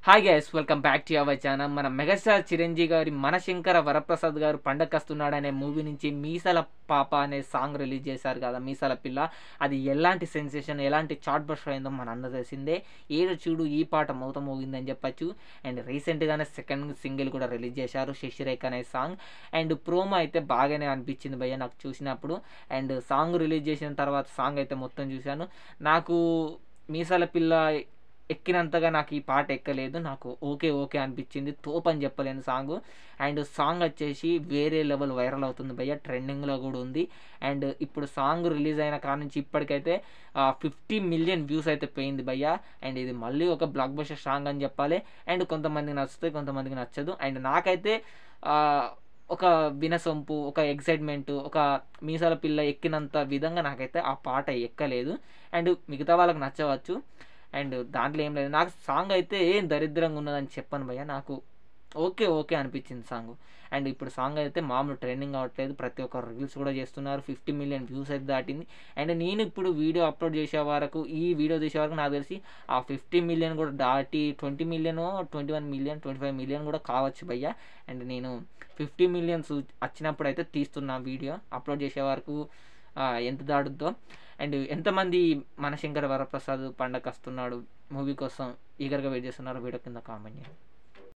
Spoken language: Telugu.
Hi guys, welcome back to our channel. మన మెగాస్టార్ చిరంజీవి గారి మనశంకర వరప్రసాద్ గారు పండగకొస్తున్నాడు అనే మూవీ నుంచి మీసాల పాప అనే సాంగ్ రిలీజ్ చేశారు కదా, మీసాల పిల్ల. అది ఎలాంటి సెన్సేషన్, ఎలాంటి చాట్ బస్టర్ అయిందో మన అందరూ తెలిసిందే. ఏడు చూడు ఈ పాట మౌత మోగిందని చెప్పచ్చు. అండ్ రీసెంట్గానే సెకండ్ సింగిల్ కూడా రిలీజ్ చేశారు, శశిరేఖ అనే సాంగ్. అండ్ ప్రోమో అయితే బాగానే అనిపించింది భయ్య నాకు చూసినప్పుడు. అండ్ సాంగ్ రిలీజ్ చేసిన తర్వాత సాంగ్ అయితే మొత్తం చూశాను. నాకు మీసాల పిల్ల ఎక్కినంతగా నాకు ఈ పాట ఎక్కలేదు. నాకు ఓకే ఓకే అనిపించింది, తోపని చెప్పలేను సాంగ్. అండ్ సాంగ్ వచ్చేసి వేరే లెవెల్ వైరల్ అవుతుంది భయ్య, ట్రెండింగ్లో కూడా ఉంది. అండ్ ఇప్పుడు సాంగ్ రిలీజ్ అయిన కాడ నుంచి ఇప్పటికైతే 50 మిలియన్ వ్యూస్ అయితే పోయింది భయ్య. అండ్ ఇది మళ్ళీ ఒక బ్లాక్ బస్టర్ సాంగ్ అని చెప్పాలి. అండ్ కొంతమందికి నచ్చుతుంది, కొంతమందికి నచ్చదు. అండ్ నాకైతే ఒక వినసొంపు, ఒక ఎక్సైట్మెంట్, ఒక మీసాల పిల్ల ఎక్కినంత విధంగా నాకైతే ఆ పాట ఎక్కలేదు. అండ్ మిగతా వాళ్ళకి నచ్చవచ్చు, అండ్ దాంట్లో ఏం లేదు. నాకు సాంగ్ అయితే ఏం దరిద్రంగా ఉన్నదని చెప్పను భయ్య, నాకు ఓకే ఓకే అనిపించింది సాంగ్. అండ్ ఇప్పుడు సాంగ్ అయితే మామూలు ట్రెండింగ్ అవ్వట్లేదు, ప్రతి ఒక్కరు రీల్స్ కూడా చేస్తున్నారు. 50 మిలియన్ వ్యూస్ అయితే దాటింది. అండ్ నేను ఇప్పుడు వీడియో అప్లోడ్ చేసే వరకు, ఈ వీడియో చేసే వరకు నాకు తెలిసి ఆ 50 మిలియన్ కూడా దాటి 20 మిలియన్, 21 మిలియన్, 25 మిలియన్ కూడా కావచ్చు భయ్య. అండ్ నేను 50 మిలియన్స్ వచ్చినప్పుడు అయితే తీస్తున్నా వీడియో, అప్లోడ్ చేసే వరకు ఎంత దాడుద్దో. అండ్ ఎంతమంది మనశంకర వరప్రసాద్ పండగ వస్తున్నాడు మూవీ కోసం ఈగర్గా వెయిట్ చేస్తున్నారు, వీడియో కింద కామెంట్ చేయండి.